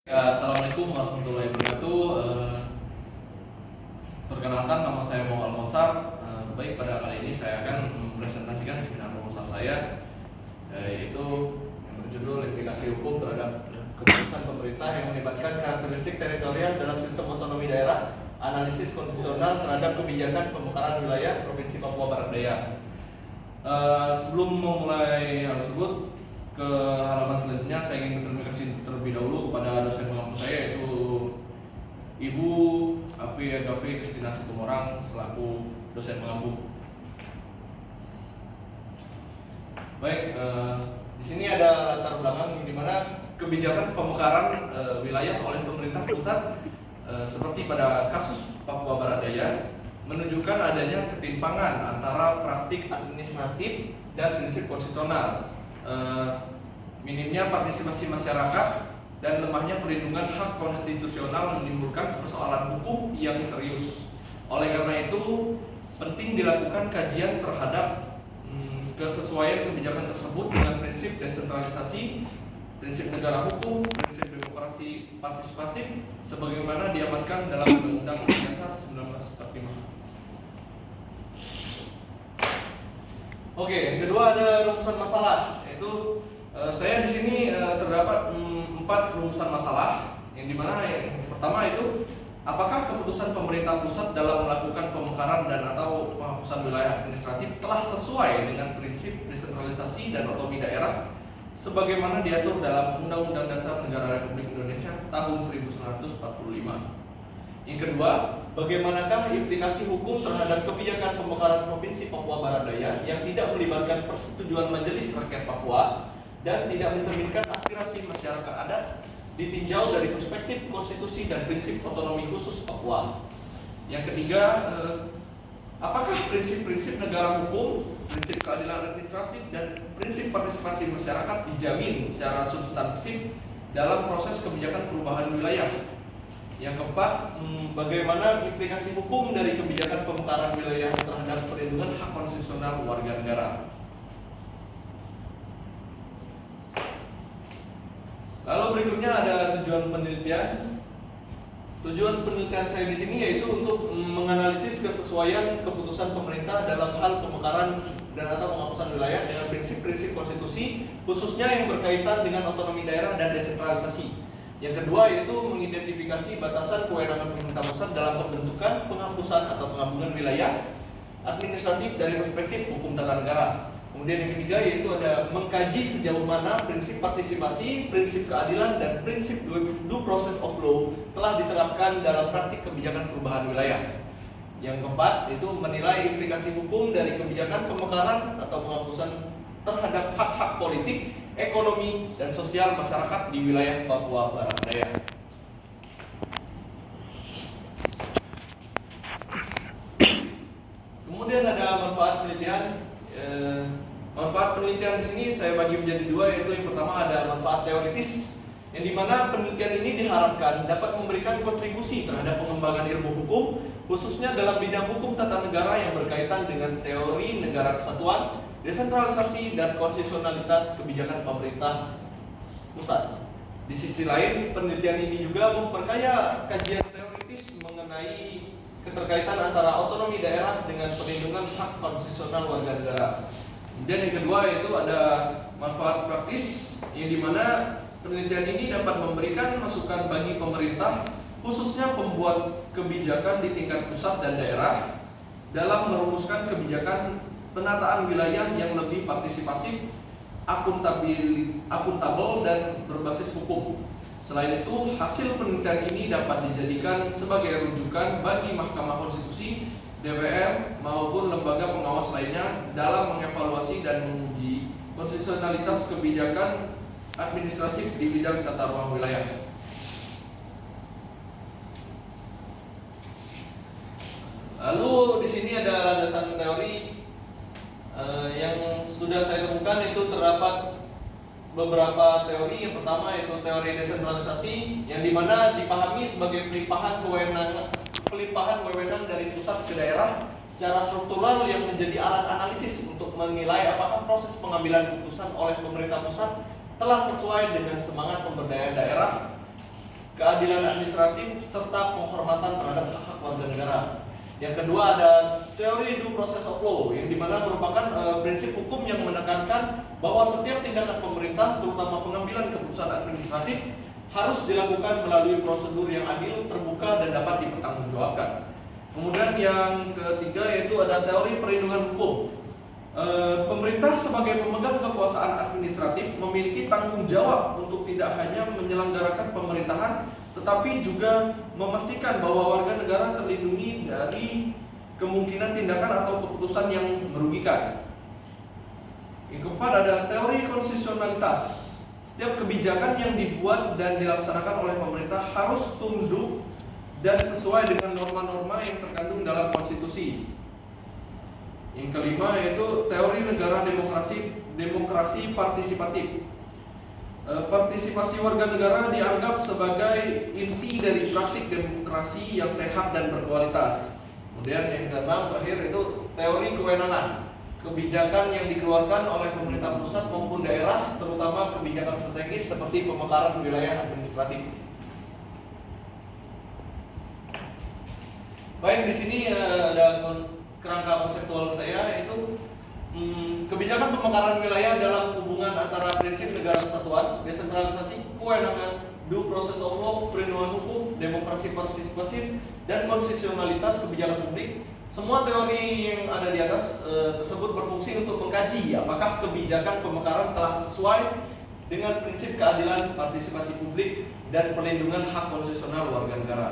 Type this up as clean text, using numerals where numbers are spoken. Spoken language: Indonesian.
Ya, Assalamualaikum warahmatullahi wabarakatuh. Perkenalkan, nama saya Muhammad Alkonsar. Baik, pada kali ini saya akan mempresentasikan seminar proposal saya, yaitu yang berjudul implikasi hukum terhadap keputusan pemerintah yang melibatkan karakteristik teritorial dalam sistem otonomi daerah, analisis konstitusional terhadap kebijakan pemekaran wilayah Provinsi Papua Barat Daya. Sebelum memulai hal tersebut, ke halaman selanjutnya saya ingin berterima kasih terlebih dahulu kepada dosen pengampu saya, yaitu Ibu Afi Gavi Kristina Situmorang selaku dosen pengampu. Baik, di sini ada latar belakang di mana kebijakan pemekaran wilayah oleh pemerintah pusat seperti pada kasus Papua Barat Daya menunjukkan adanya ketimpangan antara praktik administratif dan prinsip konstitusional. Minimnya partisipasi masyarakat dan lemahnya perlindungan hak konstitusional menimbulkan persoalan hukum yang serius. Oleh karena itu, penting dilakukan kajian terhadap kesesuaian kebijakan tersebut dengan prinsip desentralisasi, prinsip negara hukum, prinsip demokrasi partisipatif sebagaimana diamankan dalam Undang-Undang Dasar 1945. Oke, yang kedua ada rumusan masalah, yaitu saya di sini terdapat 4 rumusan masalah, yang dimana yang pertama itu apakah keputusan pemerintah pusat dalam melakukan pemekaran dan atau penghapusan wilayah administratif telah sesuai dengan prinsip desentralisasi dan otonomi daerah sebagaimana diatur dalam Undang-Undang Dasar Negara Republik Indonesia tahun 1945. Yang kedua, bagaimanakah implikasi hukum terhadap kebijakan pemekaran Provinsi Papua Barat Daya yang tidak melibatkan persetujuan Majelis Rakyat Papua dan tidak mencerminkan aspirasi masyarakat adat ditinjau dari perspektif konstitusi dan prinsip otonomi khusus Papua. Yang ketiga, apakah prinsip-prinsip negara hukum, prinsip keadilan administratif, dan prinsip partisipasi masyarakat dijamin secara substansif dalam proses kebijakan perubahan wilayah? Yang keempat, bagaimana implikasi hukum dari kebijakan pemekaran wilayah terhadap perlindungan hak konstitusional warga negara? Lalu berikutnya ada tujuan penelitian. Tujuan penelitian saya di sini yaitu untuk menganalisis kesesuaian keputusan pemerintah dalam hal pemekaran dan atau penghapusan wilayah dengan prinsip-prinsip konstitusi, khususnya yang berkaitan dengan otonomi daerah dan desentralisasi. Yang kedua yaitu mengidentifikasi batasan kewenangan pemerintah pusat dalam pembentukan, penghapusan atau penggabungan wilayah administratif dari perspektif hukum tata negara. Kemudian yang ketiga yaitu ada mengkaji sejauh mana prinsip partisipasi, prinsip keadilan, dan prinsip due process of law telah diterapkan dalam praktik kebijakan perubahan wilayah. Yang keempat yaitu menilai implikasi hukum dari kebijakan pemekaran atau penghapusan terhadap hak-hak politik, ekonomi, dan sosial masyarakat di wilayah Papua Barat Daya. Kemudian ada manfaat penelitian. Manfaat penelitian di sini saya bagi menjadi dua, yaitu yang pertama ada manfaat teoritis, yang dimana penelitian ini diharapkan dapat memberikan kontribusi terhadap pengembangan ilmu hukum, khususnya dalam bidang hukum tata negara yang berkaitan dengan teori negara kesatuan, desentralisasi, dan konstitusionalitas kebijakan pemerintah pusat. Di sisi lain, penelitian ini juga memperkaya kajian teoritis mengenai keterkaitan antara otonomi daerah dengan perlindungan hak konstitusional warga negara. Kemudian yang kedua yaitu ada manfaat praktis, yang dimana penelitian ini dapat memberikan masukan bagi pemerintah, khususnya pembuat kebijakan di tingkat pusat dan daerah, dalam merumuskan kebijakan penataan wilayah yang lebih partisipasif, akuntabel, dan berbasis hukum. Selain itu, hasil penelitian ini dapat dijadikan sebagai rujukan bagi Mahkamah Konstitusi, DPR, maupun lembaga pengawas lainnya dalam mengevaluasi dan menguji konstitusionalitas kebijakan administratif di bidang tata ruang wilayah. Lalu di sini ada landasan teori yang sudah saya temukan. Itu terdapat beberapa teori. Yang pertama yaitu teori desentralisasi, yang dimana dipahami sebagai pelimpahan wewenang dari pusat ke daerah secara struktural yang menjadi alat analisis untuk menilai apakah proses pengambilan keputusan oleh pemerintah pusat telah sesuai dengan semangat pemberdayaan daerah keadilan administratif, serta penghormatan terhadap hak-hak warga negara. Yang kedua ada teori due process of law, yang dimana merupakan prinsip hukum yang menekankan bahwa setiap tindakan pemerintah, terutama pengambilan keputusan administratif, harus dilakukan melalui prosedur yang adil, terbuka, dan dapat dipertanggungjawabkan. Kemudian yang ketiga yaitu ada teori perlindungan hukum. Pemerintah sebagai pemegang kekuasaan administratif memiliki tanggung jawab untuk tidak hanya menyelenggarakan pemerintahan, tetapi juga memastikan bahwa warga negara terlindungi dari kemungkinan tindakan atau keputusan yang merugikan. Yang keempat ada teori konstitusionalitas. Setiap kebijakan yang dibuat dan dilaksanakan oleh pemerintah harus tunduk dan sesuai dengan norma-norma yang terkandung dalam konstitusi. Yang kelima yaitu teori negara demokrasi partisipatif. Partisipasi warga negara dianggap sebagai inti dari praktik demokrasi yang sehat dan berkualitas. Kemudian yang keenam terakhir itu teori kewenangan. Kebijakan yang dikeluarkan oleh pemerintah pusat maupun daerah, terutama kebijakan strategis seperti pemekaran wilayah administratif. Baik, di sini ada kerangka konseptual saya, yaitu kebijakan pemekaran wilayah dalam hubungan antara prinsip negara kesatuan, desentralisasi, kewenangan, due process of law, perlindungan hukum, demokrasi partisipasi, dan konstitusionalitas kebijakan publik. Semua teori yang ada di atas tersebut berfungsi untuk mengkaji apakah kebijakan pemekaran telah sesuai dengan prinsip keadilan, partisipasi publik, dan perlindungan hak konstitusional warga negara.